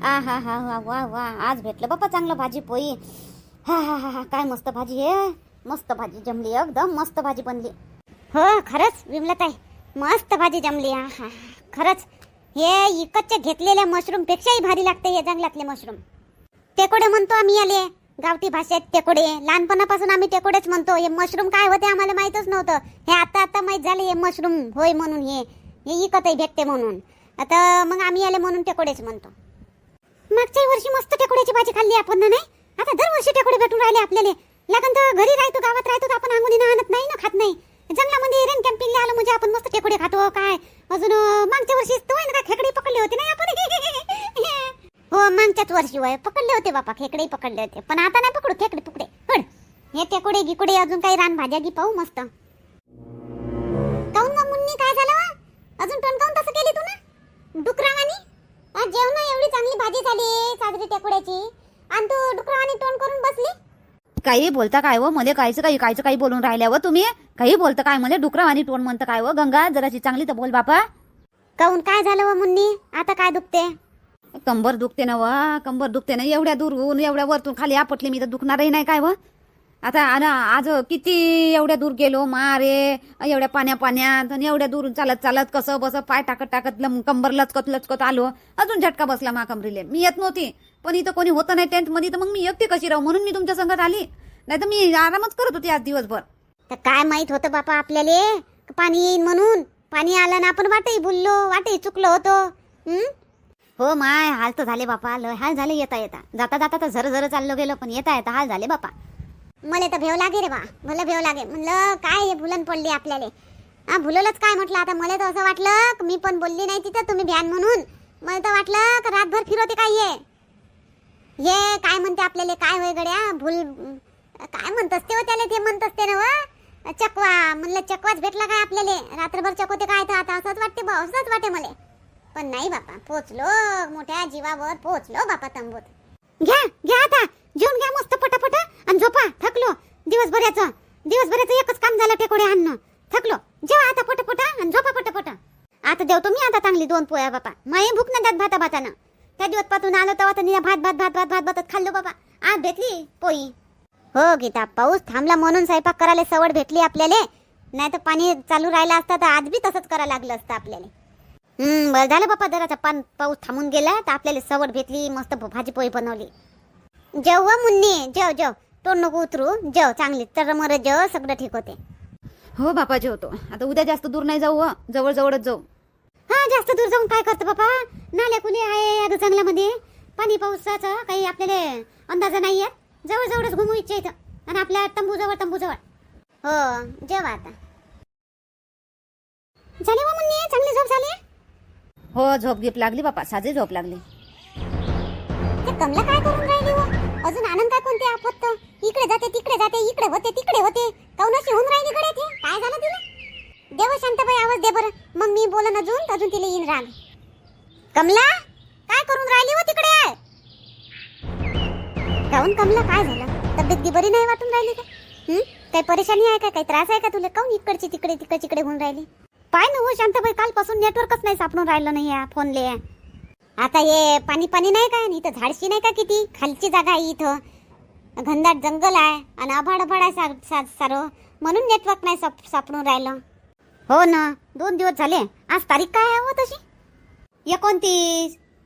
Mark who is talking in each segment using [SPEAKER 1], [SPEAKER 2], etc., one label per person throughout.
[SPEAKER 1] आ हा हा वा वा वा, आज भेटलं बाप्पा चांगलं भाजी पोळी. हा हा हा हा, काय मस्त भाजी आहे. मस्त भाजी जमली, एकदम मस्त भाजी बनली. हो खरंच विमलताई, मस्त भाजी जमली. हा हा, खरंच हे इकतचे घेतलेल्या मशरूम पेक्षाही भारी लागते हे जंगलातले मशरूम. टेकोडे म्हणतो आम्ही याले, गावठी भाषेत टेकोडे. लहानपणापासून आम्ही टेकोडेच म्हणतो. हे मशरूम काय होते आम्हाला माहीतच नव्हतं. हे आता आता माहीत झाले हे मशरूम होय म्हणून. हे इकतही भेटते म्हणून. आता मग आम्ही याले म्हणून टेकोडेच म्हणतो. मागच्या वर्षी मस्त टेकोड्याची भाजी खाल्ली आपण ना, नाही? आता दरवर्षी टेकोडे भेटून राहिले आपल्याला. लागन तर घरी राहतो, गावात राहतो, आपण अंगुलीनं आणत नाही ना, खात नाही. जंगलामध्ये रेन कॅम्पिंगला आलो म्हणजे आपण मस्त टेकोडे खातो. काय अजून मागच्या वर्षी तो आहे ना, खेकडे पकडले होते ना आपण. हो मागच्याच वर्षी वय पकडले होते बापा, खेकडे पकडले होते. पण आता नाही पकडू खेकडे तुकडे. हड हे टेकोडे गिकोडे अजून काही रान भाज्या गी पाहू मस्त. काऊन मग मुन्नी काय झालं? अजून टोन काऊन तसं केली तू ना डुकरावानी? आज जेवण एवढी चांगली भाजी झाली साजरी टेकोड्याची आणि तू डुकरावानी टोन करून बसली.
[SPEAKER 2] काही बोलता काय व मले कायचं काही बोलून राहिल्यावर तुम्ही काही बोलता काय मले डुकरावानी टोन म्हणता काय व गंगा जराशी चांगली तर बोल बापा.
[SPEAKER 1] काऊन काय झालं व मुन्नी? आता काय दुखते?
[SPEAKER 2] कंबर दुखते ना व, कंबर दुखते ना. एवढ्या दूर एवढ्या वरतून खाली आपटले मी तर दुखणारही नाही काय व. आता आज किती एवढ्या दूर गेलो मारे, एवढ्या पाण्यात आणि एवढ्या दूर चालत कसं बस पाय टाकत कंबर लचकत आलो. अजून झटका बसला मा कमरीले. मी येत नव्हती पण इथं कोणी होतं नाही टेंट मध्ये, तर मग मी एकटी कशी राहू म्हणून मी तुमच्या संगत आली. नाही तर मी आरामच करत होती आज दिवसभर.
[SPEAKER 1] तर काय माहित होतं बापा आपल्याला पाणी येईन म्हणून. पाणी आलं ना आपण वाटही बोललो, वाटही चुकलो होतो. हो माय हाल तर झाले बापा, लय हाल झाले. येता जाता तर झर चाललो गेलो, पण येता हाल झाले बापा. मला तर भेव लागे रे बा, मला भेव लागे. म्हणलं काय हे भुलन पडली आपल्याला. हा भुललंच काय म्हटलं. आता मला तर असं वाटलं मी पण बोलली नाही तिथं तुम्ही भ्यान म्हणून. मला तर वाटलं का रातभर फिरवते काय हे काय म्हणते आपल्याला. काय होय गड्या भूल काय म्हणत असते हो त्याला, ते म्हणत असते ना व चकवा. म्हणलं चकवाच भेटला काय आपल्याला. रात्रभर चकवते काय तर आता असंच वाटते बा, असंच वाटे मला. पण नाही बापा, पोचलो मोठ्या जीवावर पोचलो बापा तंबूत. घ्या आता जेवून घ्या मस्त पटापट आणि झोपा. थकलो दिवसभराचं एकच काम झालं टेकोडे आणणं. थकलो. जेवा आता पटापट आणि झोपा पटापट. आता देवतो मी आता चांगली 2 पोळ्या बापा. माये भूक ना त्यात भातानं. त्या दिवस पातून आलो तेव्हा तर निरा भात खाल्लो बाबा. आज भेटली पोळी. हो गीता, पाऊस थांबला म्हणून स्वयंपाक करायला सवड भेटली आपल्याला. नाही तर पाणी चालू राहिला असता तर आज बी तसंच करायला लागलं असतं आपल्याला. बरं झालं बापा, जराचा पाऊस थांबून गेला तर आपल्याला सवड भेटली. मस्त भाजी पोळी बनवली. जेव मुन्नी जेव तोंड नको उतरू. जेव चांगली तर मर जेव, सगळं ठीक होते.
[SPEAKER 2] हो बापा जेवतो. आता उद्या जास्त दूर नाही जाऊ, जवळच जाऊ.
[SPEAKER 1] हा जास्त दूर जाऊन काय करतो बापा. नाल्या कुली आहे अगं जंगलामध्ये. पाणी पावसाचा काही आपल्याला अंदाजा नाही येत. जवळच घुमू इच्छा इथं आणि आपल्या तंबू जवळ. हो जेवा आता. झाले वा मुन्नी, चांगली झोप झाली?
[SPEAKER 2] हो झोप गिप लागली बापा, साजे झोप लागली.
[SPEAKER 1] ते कमला काय करून राहिली हो? अजून आनंद काय कोणते आपत? इकडे जाते इकडे होते. काऊन अशी होऊन राहिली कडे ते? काय झालं तिला? देव शांताबाई आवाज दे बरं, मग मी बोलन अजून तिला येईन राग. कमला काय करून राहिली हो तिकडे? काऊन कमला काय झालं? तब्येत गी बरी नाही वाटून राहिली का? काही परेशानी आहे का? काही त्रास आहे का तुला? काऊन इकडची तिकडे होऊन राहिली? पाय ना हो शांताबाई, कालपासून नेटवर्कच नाही सापडून राहिलं नाही या फोनले. आता हे पाणी नाही काय, इथं झाडशी नाही का किती खालची जागा आहे. इथं घनदाट जंगल आहे आणि आभाळ आहे सारं, म्हणून नेटवर्क नाही सापडून राहिलं. हो ना, 2 दिवस झाले. आज तारीख काय आहे हो तशी?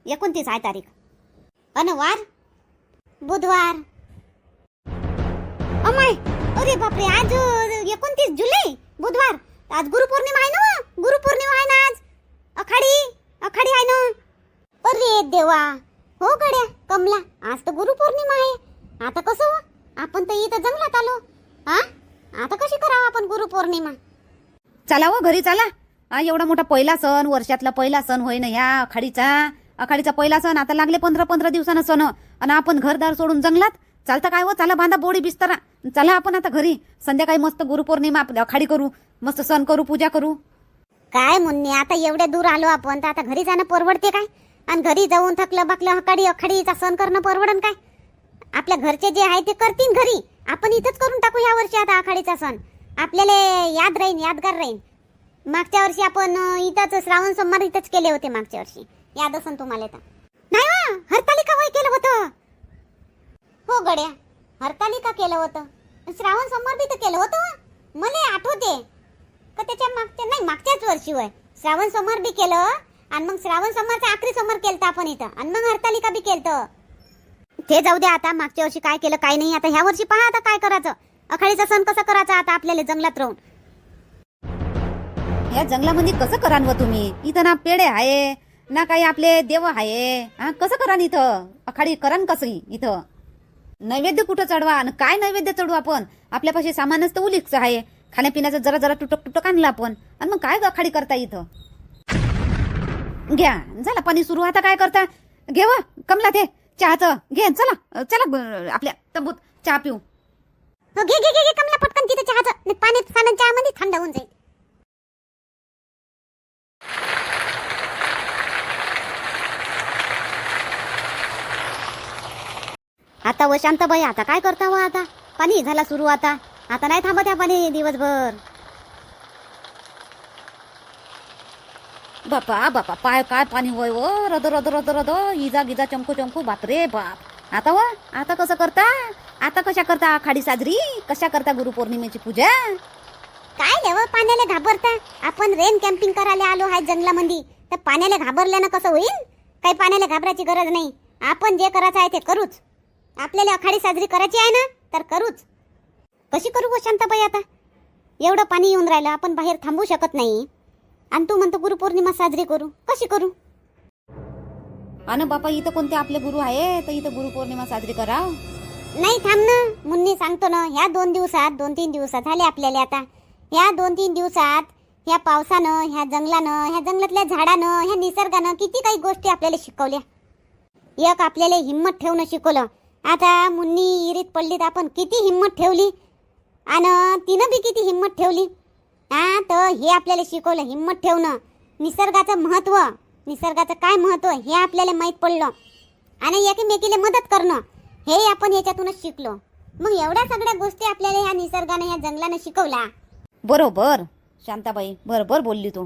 [SPEAKER 1] 29 आहे तारीख. अन वार बुधवार. अमाय अरे बापरे, आज 29 जुलै बुधवार. आज गुरुपौर्णिमा आहे ना. गुरुपौर्णिमा आहे ना आज. आखाडी आहे ना. अरे देवा, हो गड्या कमला, आज तर गुरुपौर्णिमा आहे. आता कसं आपण तर इथं जंगलात आलो. आता कशी करावं आपण गुरुपौर्णिमा?
[SPEAKER 2] चला हो घरी चला. एवढा मोठा पहिला सण, वर्षातला पहिला सण होय ना ह्या आखाडीचा पहिला सण. आता लागले 15 दिवसानं सण आणि आपण घरदार सोडून जंगलात चालतं काय हो? चला बांधा बोडी बिस्तारा, चला आपण आता घरी. संध्याकाळी मस्त गुरुपौर्णिमा आपल्या आखाडी करू, मस्त सण करू, पूजा करू.
[SPEAKER 1] काय मुन्नी, आता एवढ्या दूर आलो आपण तर आता घरी जाणं परवडते काय? आणि घरी जाऊन थकलं बाकलं आखाडीचा सण करणं परवडन काय? आपल्या घरचे जे आहे ते करतील घरी. आपण इथंच करून टाकू या वर्षी आता आखाडीचा सण. आपल्याला यादगार राहीन. मागच्या वर्षी आपण इथंच श्रावण सोमवार इथंच केले होते मागच्या वर्षी. याद असन तुम्हाला तर? नाही हर हरतालिका केलं होतं, श्रावण सोमवार बी तर केलं होतं. मला आठवते का त्याच्या मागच्याच वर्षी होय श्रावण सोमवार बी केलं. आणि मग श्रावण सोमवारचा आखरी सोमवार केलता आपण इथं, आणि मग हरतालिका बी केलतं. ते जाऊ द्या आता, मागच्या वर्षी काय केलं काय नाही. आता ह्या वर्षी पहा आता काय करायचं. आखाडीचा सण कसा करायचा आता आपल्याला जंगलात राहून.
[SPEAKER 2] या जंगलामध्ये कसं करान व तुम्ही? इथं ना पेढे आहे ना काही आपले देव आहे. हा कसं करान इथं? आखाडी करान कसं इथं? नैवेद्य कुठं चढवा आणि काय नैवेद्य चढवू आपण? आपल्यापाशी सामानच तर उलिकचं आहे. खाण्यापिण्याचं जरा जरा तुटक तुटक आणलं आपण, आणि मग काय आखाडी करता इथं? घ्या, झालं पाणी सुरू. आता काय करता? घेवा कमला ते चहाचं घे. चला चला आपल्या तंबूत चहा पिऊ.
[SPEAKER 1] हो घे घे घे कमला पटकन तिथे चहाचं पाणी साधन चहामध्ये थंड होऊन जाईल. आता व शांताबाई आता काय करता व? आता पाणी झाला सुरू. आता नाही थांबत या पाणी दिवसभर.
[SPEAKER 2] बापा बापा पाय काय पाणी होय व. रद रद रद रद इजा गिजा चमकू चमकू. बापरे बाप. आता व आता कसं करता? आता कशा करता आखाडी साजरी? कशा करता गुरुपौर्णिमेची पूजा?
[SPEAKER 1] काय देव पाण्याला घाबरता? आपण रेन कॅम्पिंग करायला आलो आहे जंगलामध्ये, तर पाण्याला घाबरल्यानं कसं होईल? काही पाण्याला घाबरायची गरज नाही. आपण जे करायचं आहे ते करूच. आपल्याला आखाडी साजरी करायची आहे ना, तर करूच. कशी करू व शांताबाई? आता एवढं पाणी येऊन राहिलं, आपण बाहेर थांबू शकत नाही. आणि तू म्हणतो गुरुपौर्णिमा साजरी करू, कशी करू?
[SPEAKER 2] अन बापा इथं कोणते आपले गुरु आहे तर इथं गुरुपौर्णिमा साजरी करा.
[SPEAKER 1] नाही थांब ना, मुन्नी सांगतो ना. ह्या 2-3 दिवसात झाले आपल्याला. आता ह्या 2-3 दिवसात ह्या पावसानं, ह्या जंगलानं, ह्या जंगलातल्या झाडानं, ह्या निसर्गानं किती काही गोष्टी आपल्याला शिकवल्या. एक आपल्याला हिम्मत ठेवणं शिकवलं. आता मुन्नी इरीत पडली तर आपण किती हिम्मत ठेवली, आणि तिनं बी किती हिम्मत ठेवली. हा तर हे आपल्याला शिकवलं हिम्मत ठेवणं. निसर्गाचं महत्त्व, निसर्गाचं काय महत्त्व हे आपल्याला माहीत पडलं. आणि एकमेकीला मदत करणं हे आपण याच्यातूनच शिकलो. मग एवढ्या सगळ्या गोष्टी आपल्याला ह्या निसर्गानं, ह्या जंगलानं शिकवला.
[SPEAKER 2] बरोबर शांताबाई, बरोबर बोलली तू.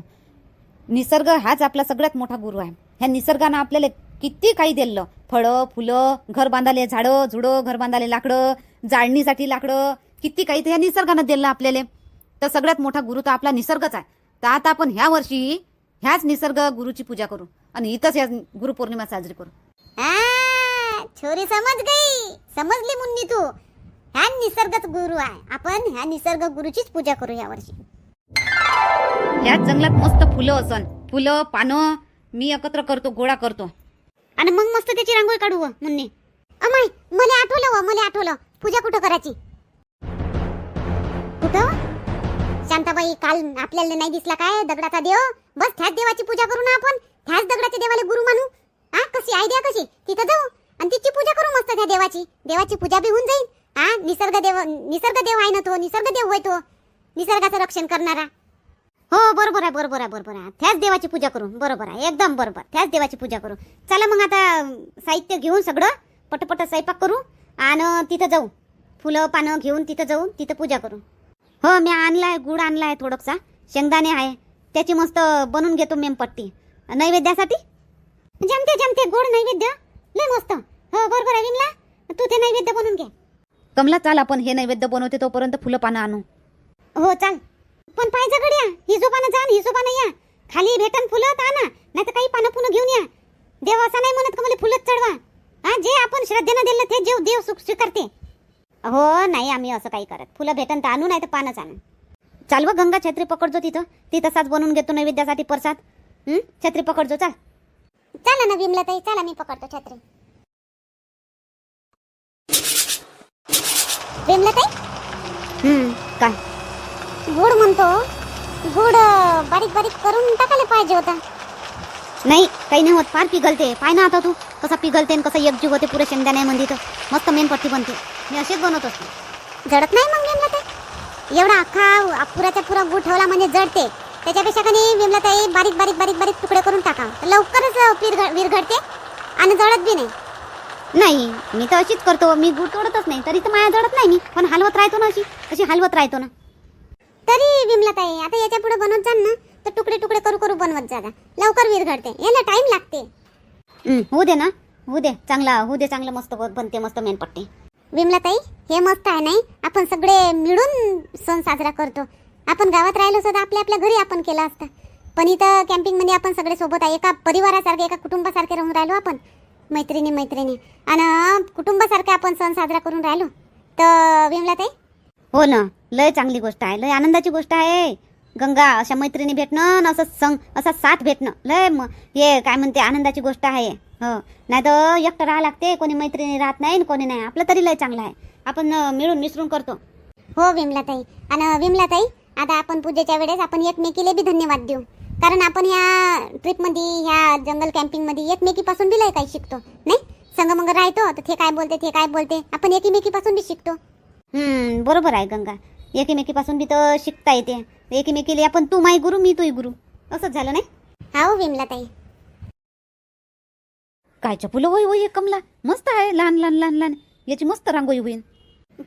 [SPEAKER 2] निसर्ग हाच आपला सगळ्यात मोठा गुरु आहे. ह्या निसर्गानं आपल्याला किती काही दिलं. फळं फुलं, घर बांधाले झाडं झुडं, घर बांधाले लाकडं, जाळणीसाठी लाकडं, किती काही ह्या निसर्गानं दिलं आपल्याला. तर सगळ्यात मोठा गुरु तर आपला निसर्गच आहे. तर आता आपण ह्या वर्षी ह्याच निसर्ग गुरुची पूजा करू आणि इथंच ह्या गुरुपौर्णिमा साजरी करू.
[SPEAKER 1] छोरी समजली मुन्नी तू. ह्या निसर्गच गुरु आहे. आपण ह्या निसर्ग गुरुचीच पूजा करू या वर्षी.
[SPEAKER 2] ह्याच जंगलात मस्त फुलं असन, फुलं पानं मी एकत्र करतो, गोळा करतो,
[SPEAKER 1] आणि मग मस्त त्याची रांगोळी काढू व मुन्नी. अमाय मला आठवलं पूजा कुठं करायची? कुठं? शांताबाई काल आपल्याला नाही दिसला काय दगडाचा देव? बस त्याच देवाची पूजा करू ना आपण. त्याच दगडाच्या देवाला गुरु मानू. कशी आयडिया कशी? तिथं जाऊ आणि तिची पूजा करू मस्त. त्या देवाची पूजा बी होऊन जाईल. निसर्ग देव आहे ना तो. निसर्ग देव होय तो, निसर्गाचं रक्षण करणारा. हो बरोबर आहे. त्याच देवाची पूजा करू. बरोबर आहे, एकदम बरोबर. त्याच देवाची पूजा करू. चला मग आता साहित्य घेऊन सगळं पटपट स्वयंपाक करू आणि तिथं जाऊ. फुलं पानं घेऊन तिथं जाऊ, तिथं पूजा करू. हो मी आणलाय, गुड आणलाय, थोडंसा शेंगदाणे आहे, त्याची मस्त बनवून घेतो मेमपट्टी नैवेद्यासाठी. जमते गोड नैवेद्य लय मस्त. हो बरोबर आहे विमला, तू ते नैवेद्य बनवून घे.
[SPEAKER 2] कमला चाल आपण हे नैवेद्य बनवते तोपर्यंत फुलं पानं आणू.
[SPEAKER 1] हो चाल. पण पाहिजे गड्या हिशोबानं या. खाली भेटन फुलं तर आणा, नाही तर काही पानं पुन्हा घेऊन या. देव असा नाही म्हणत का मला फुलंच चढवा. जे आपण श्रद्धेनं दिलं ते देव स्वीकारते. हो नाही आम्ही असं काही करत. फुलं भेटन तर आणू, नाही तर पानच आणू. चाल व गंगा छत्री पकडजो तिथं साच बनवून घेतो नैवेद्यासाठी प्रसाद. छत्री पकडजो. चला ना विमला ताई, चला मी पकडतो छत्री. विमला ताई
[SPEAKER 2] काय
[SPEAKER 1] गुड म्हणतो, गुड बारीक करून टाकायला पाहिजे होता.
[SPEAKER 2] नाही काही नाही होत, फार पिघलते. पाय ना आता तू कसा पिघलते आणि कसा एकजीव होते पुरे शेंगदाण्यामध्ये. तर मस्त मेणपट्टी बनते. मी असेच बनवत असते.
[SPEAKER 1] जडत नाही मग विमला ताई? एवढा अख्खा पुरा गुड ठेवला म्हणजे जडते. त्याच्यापेक्षा कधी विमला ताई बारीक तुकडे करून टाका, लवकरच विरघडते आणि जडत बी नाही.
[SPEAKER 2] नाही मी तर अशीच करतो. मी गुड तोडतच नाही, तरी तर माया जडत नाही. मी पण हलवत राहतो ना, अशी हलवत राहतो ना.
[SPEAKER 1] तरी विमला ताई आता याच्या पुढे बनवत जाल ना तर तुकडे करू बनवत जा. लवकर विरघडते, याला टाइम लागते.
[SPEAKER 2] होऊ दे ना, होऊ दे चांगला मस्त बनते मस्त मेणपट्टी.
[SPEAKER 1] विमलाताई, हे मस्त आहे नाही, आपण सगळे मिळून सण साजरा करतो. आपण गावात राहिलो असतो तर आपल्या आपल्या घरी आपण केला असता, पण इथं कॅम्पिंगमध्ये आपण सगळे सोबत आहे, एका परिवारासारखे एका कुटुंबासारखे राहून राहिलो आपण, मैत्रिणी मैत्रिणी, आणि कुटुंबासारखे आपण सण साजरा करून राहिलो. तर विमलाताई,
[SPEAKER 2] हो ना, लय चांगली गोष्ट आहे, लय आनंदाची गोष्ट आहे गंगा. अशा मैत्रिणी भेटणं न असं संग असा साथ भेटणं लय हे काय म्हणते आनंदाची गोष्ट आहे. हो, नाही तर एकटं राहा लागते, कोणी मैत्रिणी राहत नाही आणि कोणी नाही. आपलं तरी लय चांगलं आहे, आपण मिळून मिसळून करतो.
[SPEAKER 1] हो विमलाताई. आणि विमलाताई, आता आपण पूजेच्या वेळेस आपण एकमेकीला बी धन्यवाद देऊ, कारण आपण ह्या ट्रिपमध्ये ह्या जंगल कॅम्पिंगमध्ये एकमेकीपासून बी लय काही शिकतो नाही. संगमंग राहतो तर ते काय बोलते आपण एकमेकीपासून बी शिकतो.
[SPEAKER 2] बरोबर आहे गंगा, एकीमेकीपासून बी तर शिकता येते. एकीमेकीला आपण तू माई गुरु मी तुही गुरु असंच झालं नाही.
[SPEAKER 1] हो विमलाताई.
[SPEAKER 2] कायच्या फुलं होई होई कमला, मस्त आहे, लहान लहान लहान लहान, याची मस्त रांगोळी होईल.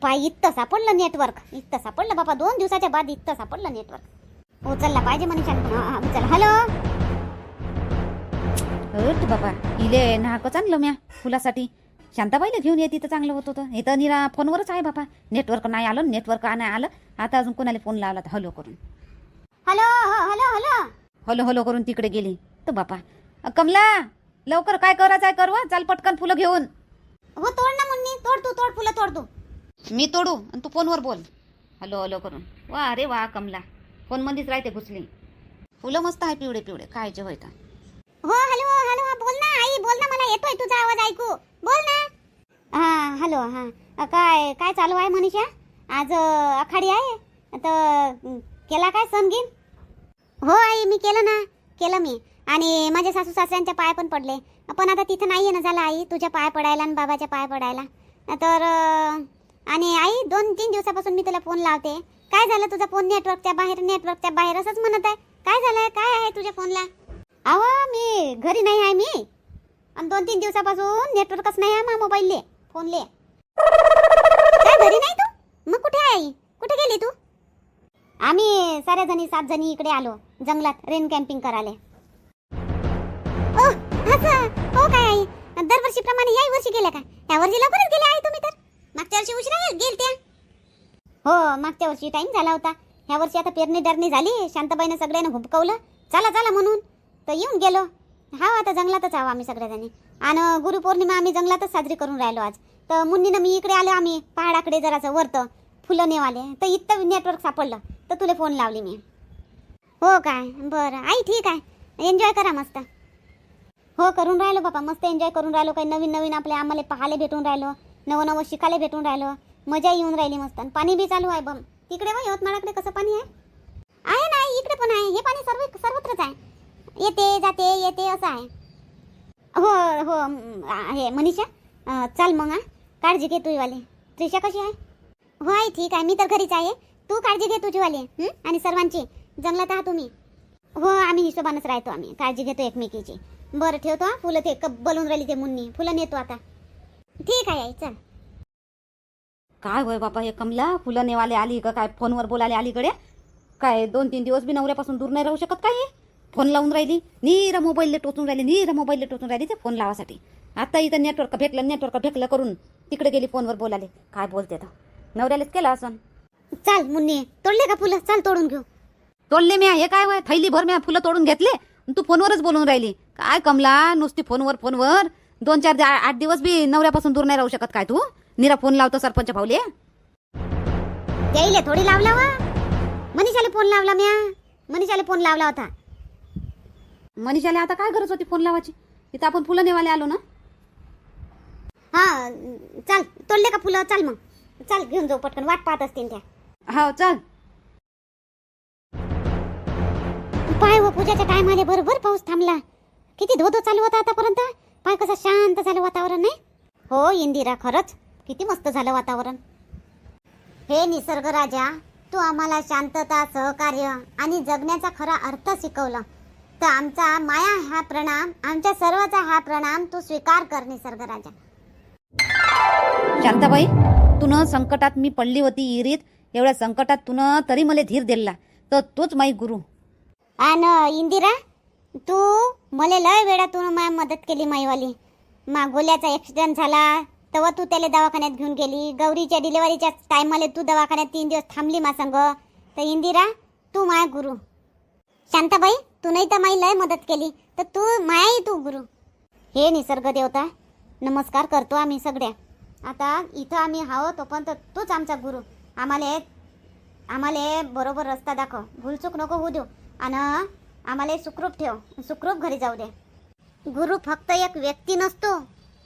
[SPEAKER 1] पाय इतकं सापडलं नेटवर्क, इतकं सापडलं बाबा, 2 दिवसाच्या बाद इतकं सापडलं नेटवर्क. उचलला पाहिजे मनीषा. चला हॅलो.
[SPEAKER 2] बाबा इले नाकच आणलं म्या फुलासाठी. शांताबाईला घेऊन येते तर चांगलं होत होतं. हे तर निरा फोनवरच आहे बाबा, नेटवर्क नाही आलं, नेटवर्क नाही आलं. आता अजून कोणाला फोन लावला तर हॅलो करून,
[SPEAKER 1] hello hello hello
[SPEAKER 2] hello hello करून तिकडे गेली. तर बापा कमला लवकर काय करायचं आहे करवा, चाल पटकन फुलं घेऊन.
[SPEAKER 1] हो तोड ना मुन्नी, तोड फुलं तोड तू.
[SPEAKER 2] मी तोडू आणि तू फोनवर बोल हॅलो हॅलो करून. वा अरे वा कमला, फोन मध्येच राहते घुसली. फुलं मस्त आहे पिवळे पिवळे, खायचे होय का.
[SPEAKER 1] हो हॅलो हॅलो, बोल ना आई, बोल ना, मला येतोय तुझा आवाज ऐकू, बोल ना. हां हॅलो. हां काय काय चालू आहे मनीषा? आज आखाडी आहे तर केला काय सण गिन? हो आई मी केलं मी, आणि माझ्या सासू सासऱ्यांच्या पाय पण पडले, पण आता तिथं नाही येणं झालं आई, तुझ्या पाय पडायला आणि बाबाच्या पाय पडायला. तर आणि आई 2-3 दिवसापासून मी तुला फोन लावते, काय झालं तुझा फोन नेटवर्कच्या बाहेर असंच म्हणत आहे, काय झालंय, काय आहे तुझ्या फोनला? अहो मी घरी नाही आहे मी, आणि 2-3 दिवसापासून नेटवर्कच नाही आहे मा मोबाईलले फोनले. काय घरी नाही तू? मग कुठे आहे आई, कुठे गेली तू? आम्ही साऱ्या जणी 7 जणी इकडे आलो जंगलात रेन कॅम्पिंग करायला. असं हो काय आई, दरवर्षीप्रमाणे याही वर्षी गेल्या का? या वर्षी लवकरच गेल्या आहे तुम्ही, तर मागच्या वर्षी उशिरा गेलत्या. हो मागच्या वर्षी टाइम झाला होता, ह्या वर्षी आता पेरणी डरणी झाली, शांताबाईनं सगळ्यांना हुबकवलं चला म्हणून तर येऊन गेलो. हा आता जंगलातच आहो आम्ही सगळेजणी, आणि गुरुपौर्णिमा आम्ही जंगलातच साजरी करून राहिलो आज. तर मुन्नीनं मी इकडे आलो, आम्ही पहाडाकडे जरासं वरतं फुलं नेवाले, तर इथं नेटवर्क सापडलं तर तुला फोन लावली मी. हो काय, बरं आई ठीक आहे, एन्जॉय करा मस्त. हो करून राहिलो बाबा, मस्त एन्जॉय करून राहिलो, काही नवीन नवीन आम्हाला पाहायला भेटून राहिलो, नवं शिकायला भेटून राहिलो, मजा येऊन राहिली मस्त. आणि पाणी बी चालू आहे बम तिकडे. व यवतमाळाकडे कसं पाणी आहे ना, इकडे पण आहे, हे पाणी सर्वत्रच आहे, येते असं आहे. हो हे मनीषा चाल मग, काळजी घे तुझीवाली. त्रिशा कशी आहे? हो आई ठीक आहे, मी तर घरीच आहे, तू काळजी घे तुझीवाली आणि सर्वांची. जंगलात आहात तुम्ही? हो आम्ही हिशोबानच राहतो, आम्ही काळजी घेतो एकमेकीची. बरं ठेवतो हा, फुलं ते बोलून राहिली ते मुन्नी, फुलं नेतो आता. ठीक आहे आई चल.
[SPEAKER 2] काय होय बापा हे कमला, फुलं नेवाले आली का काय, फोनवर बोलायला आली कडे काय? 2-3 दिवस बी नवऱ्यापासून दूर नाही राहू शकत काय? फोन लावून राहिली, नीरा मोबाईलला टोचून राहिली ते फोन लावासाठी. आता इथं नेटवर्क भेटलं करून तिकडे गेली फोनवर बोलाले. काय बोलते तर नवऱ्यालाच केला असं.
[SPEAKER 1] चाल मुन्नी, तोडले का फुलं? चाल तोडून घेऊ.
[SPEAKER 2] तोडले मी, हे काय वय थैली भर मी फुलं तोडून घेतले, तू फोनवरच बोलून राहिली. काय कमला, नुसती फोनवर 2-4-8 दिवस बी नवऱ्यापासून दूर नाही राहू शकत काय तू? निरा फोन लावतो सरपंच भाऊले.
[SPEAKER 1] त्याईले थोडी लावला वा, मनीषाला फोन लावला म्या, मनीषाला फोन लावला होता.
[SPEAKER 2] मनीषाला आता काय गरज होती फोन लावायची, तिथं आपण फुलं नेवाले आलो ना.
[SPEAKER 1] हा चाल, तोडले का फुलं? चाल मग, चाल घेऊन जाऊ पटकन, वाट पाहत असतील त्या.
[SPEAKER 2] हो चल.
[SPEAKER 1] पाय व पूजाच्या टायमाले बरोबर पाऊस थांबला, किती धोधो चालू होता आतापर्यंत. पाय कसं शांत झालं वातावरण नाही. हो इंदिरा, खरंच किती मस्त झालं वातावरण. हे निसर्ग राजा, तू आम्हाला शांतता, सहकार्य आणि जगण्याचा खरा अर्थ शिकवला, तर आमचा माया हा प्रणाम, आमच्या सर्वाचा हा प्रणाम तू स्वीकार कर निसर्ग राजा.
[SPEAKER 2] शांताबाई, तुनं संकटात मी पडली होती इरीत, एवढ्या संकटात तुनं तरी मला धीर दिला, तर तूच माई गुरु.
[SPEAKER 1] आणि इंदिरा, तू मला लय वेळा तू मदत केली माईवाली. गोल्याचा ॲक्सिडेंट झाला तेव्हा तू त्याला दवाखान्यात घेऊन गेली. गौरीच्या डिलिव्हरीच्या टायमाला तू दवाखान्यात 3 दिवस थांबली मा संग. तर इंदिरा तू माय गुरु. शांताबाई तू नाही तर माई लय मदत केली, तर तू मायाही तू गुरु. हे निसर्ग देवता नमस्कार करतो आम्ही सगळ्या. आता इथं आम्ही हाव तोपर्यंत तूच आमचा गुरु. आम्हाला बरोबर रस्ता दाखव, भूलचूक नको होऊ देऊ आणि आम्हाला सुखरूप ठेव, सुखरूप घरी जाऊ दे. गुरु फक्त एक व्यक्ती नसतो,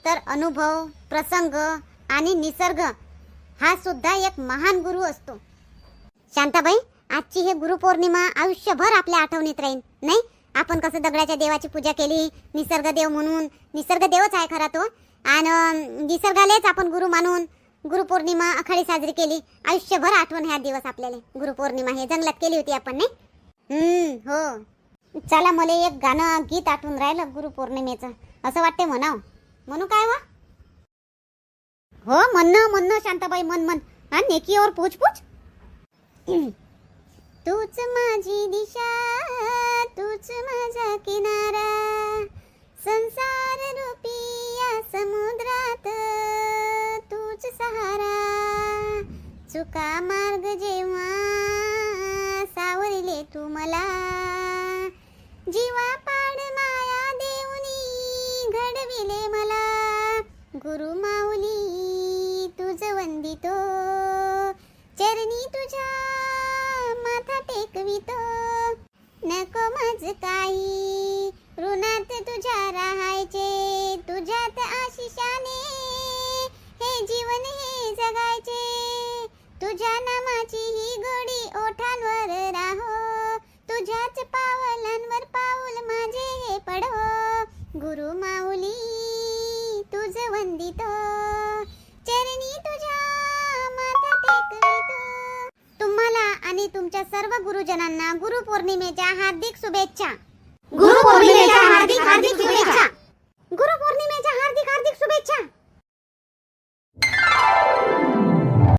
[SPEAKER 1] तर अनुभव, प्रसंग आणि निसर्ग हा सुद्धा एक महान गुरु असतो. शांताबाई आजची हे गुरुपौर्णिमा आयुष्यभर आपल्या आठवणीत राहील नाही. आपण कसं दगडाच्या देवाची पूजा केली, निसर्ग देव म्हणून. निसर्ग देवच आहे खरा तो, आणि निसर्गालाच आपण गुरु मानून गुरुपौर्णिमा आखाडी साजरी केली. आयुष्यभर आठवण ह्या दिवस आपल्याला. गुरुपौर्णिमा हे जंगलात केली होती आपण नाही. हो चला मला एक गाणं गीत आठवून राहिलं गुरुपौर्णिमेचं. असं वाटते म्हणाव. म्हणू काय वा? हो म्हणणं शांताबाई मन हा नेकी और पूछ तूच माझी दिशा, तूच माझा किनारा, संसार रूपी या समुद्रात तूच सहारा. चुका मार्ग जेव्हा सावरले तू मला, जीवा पाड माया देऊनी घडविले मला. गुरु माऊली तुझ वंदितो, चरणी तुझ्या माथा टेकवितो. नको माझ काही ऋणात तुझ्या राहायचे, तुझ्यात आशिषाने हे जीवन हे जगायचे. तुझ्या नामाची ही गोडी ओठांवर राहो, तुझ्याच पावलांवर पाऊल माझे हे पडो. गुरु माऊली तुझ वंदितो, चरणी तुझ्या माथा टेकवितो. तुम्हाला आणि तुमच्या सर्व गुरुजनांना गुरुपौर्णिमेच्या हार्दिक शुभेच्छा. गुरुपौर्णिमेच्या हार्दिक शुभेच्छा. गुरुपौर्णिमेच्या